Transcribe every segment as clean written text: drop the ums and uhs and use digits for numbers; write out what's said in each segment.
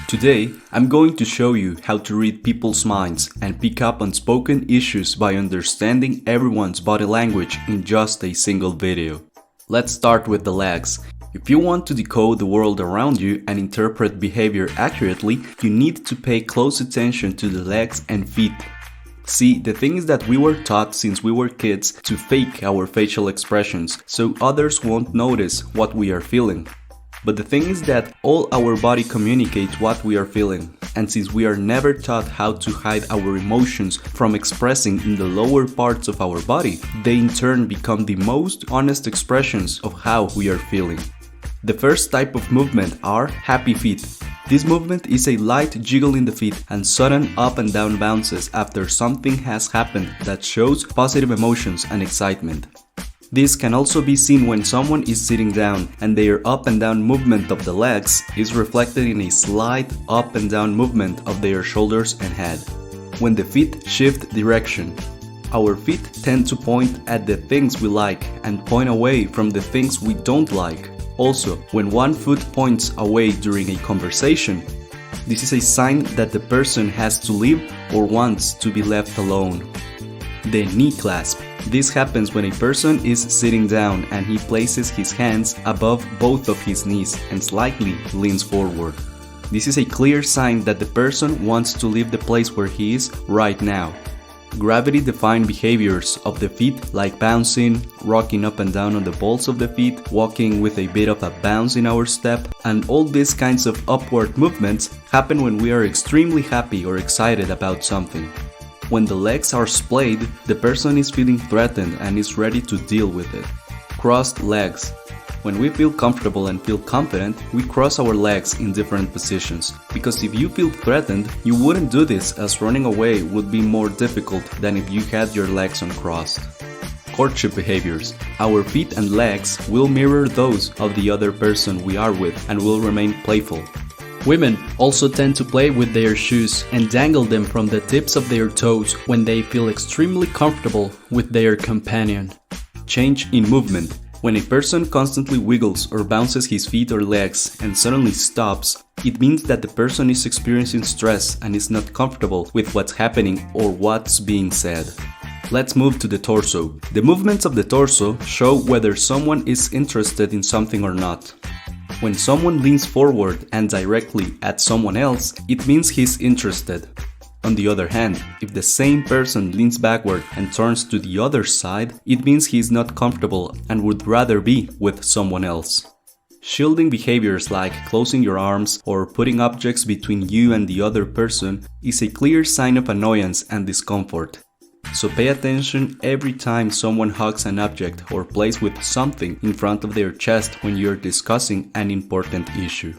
Today, I'm going to show you how to read people's minds and pick up unspoken issues by understanding everyone's body language in just a single video. Let's start with the legs. If you want to decode the world around you and interpret behavior accurately, you need to pay close attention to the legs and feet. See, the thing is that we were taught since we were kids to fake our facial expressions so others won't notice what we are feeling. But the thing is that all our body communicates what we are feeling, and since we are never taught how to hide our emotions from expressing in the lower parts of our body, they in turn become the most honest expressions of how we are feeling. The first type of movement are happy feet. This movement is a light jiggle in the feet and sudden up and down bounces after something has happened that shows positive emotions and excitement. This can also be seen when someone is sitting down and their up and down movement of the legs is reflected in a slight up and down movement of their shoulders and head. When the feet shift direction, our feet tend to point at the things we like and point away from the things we don't like. Also, when one foot points away during a conversation, this is a sign that the person has to leave or wants to be left alone. The knee clasp. This happens when a person is sitting down and he places his hands above both of his knees and slightly leans forward. This is a clear sign that the person wants to leave the place where he is right now. Gravity-defined behaviors of the feet like bouncing, rocking up and down on the balls of the feet, walking with a bit of a bounce in our step, and all these kinds of upward movements happen when we are extremely happy or excited about something. When the legs are splayed, the person is feeling threatened and is ready to deal with it. Crossed legs. When we feel comfortable and feel confident, we cross our legs in different positions. Because if you feel threatened, you wouldn't do this, as running away would be more difficult than if you had your legs uncrossed. Courtship behaviors. Our feet and legs will mirror those of the other person we are with and will remain playful. Women also tend to play with their shoes and dangle them from the tips of their toes when they feel extremely comfortable with their companion. Change in movement. When a person constantly wiggles or bounces his feet or legs and suddenly stops, it means that the person is experiencing stress and is not comfortable with what's happening or what's being said. Let's move to the torso. The movements of the torso show whether someone is interested in something or not. When someone leans forward and directly at someone else, it means he's interested. On the other hand, if the same person leans backward and turns to the other side, it means he's not comfortable and would rather be with someone else. Shielding behaviors like closing your arms or putting objects between you and the other person is a clear sign of annoyance and discomfort. So pay attention every time someone hugs an object or plays with something in front of their chest when you're discussing an important issue.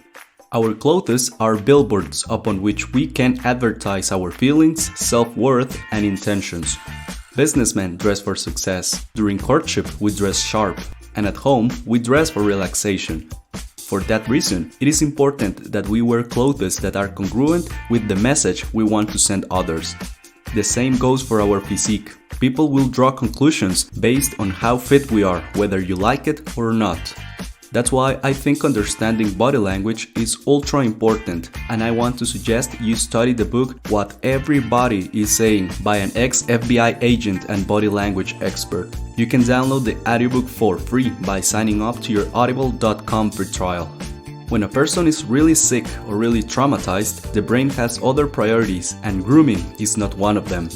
Our clothes are billboards upon which we can advertise our feelings, self-worth, and intentions. Businessmen dress for success. During courtship, we dress sharp. And at home, we dress for relaxation. For that reason, it is important that we wear clothes that are congruent with the message we want to send others. The same goes for our physique. People will draw conclusions based on how fit we are, whether you like it or not. That's why I think understanding body language is ultra important, and I want to suggest you study the book What Everybody Is Saying by an ex-FBI agent and body language expert. You can download the audiobook for free by signing up to your audible.com free trial. When a person is really sick or really traumatized, the brain has other priorities and grooming is not one of them.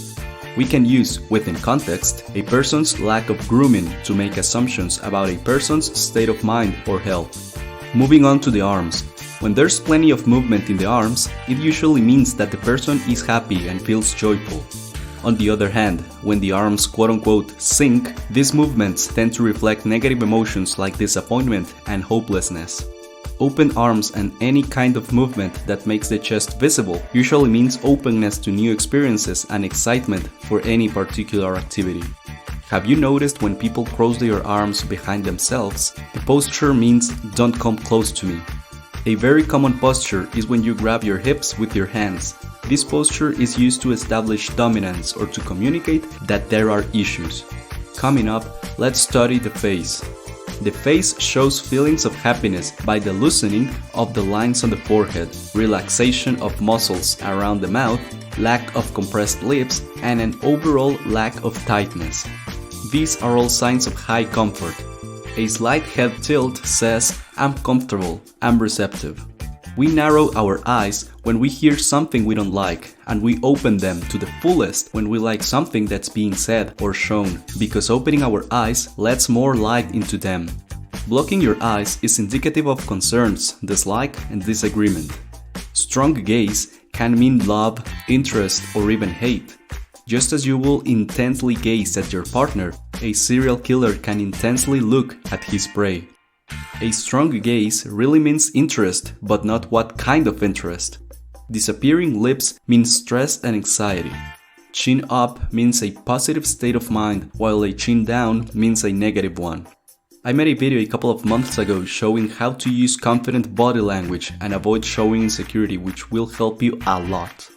We can use, within context, a person's lack of grooming to make assumptions about a person's state of mind or health. Moving on to the arms. When there's plenty of movement in the arms, it usually means that the person is happy and feels joyful. On the other hand, when the arms quote-unquote sink, these movements tend to reflect negative emotions like disappointment and hopelessness. Open arms and any kind of movement that makes the chest visible usually means openness to new experiences and excitement for any particular activity. Have you noticed when people cross their arms behind themselves? The posture means "don't come close to me." A very common posture is when you grab your hips with your hands. This posture is used to establish dominance or to communicate that there are issues. Coming up, let's study the face. The face shows feelings of happiness by the loosening of the lines on the forehead, relaxation of muscles around the mouth, lack of compressed lips, and an overall lack of tightness. These are all signs of high comfort. A slight head tilt says, "I'm comfortable, I'm receptive." We narrow our eyes when we hear something we don't like, and we open them to the fullest when we like something that's being said or shown, because opening our eyes lets more light into them. Blocking your eyes is indicative of concerns, dislike, and disagreement. Strong gaze can mean love, interest, or even hate. Just as you will intently gaze at your partner, a serial killer can intensely look at his prey. A strong gaze really means interest, but not what kind of interest. Disappearing lips means stress and anxiety. Chin up means a positive state of mind, while a chin down means a negative one. I made a video a couple of months ago showing how to use confident body language and avoid showing insecurity, which will help you a lot.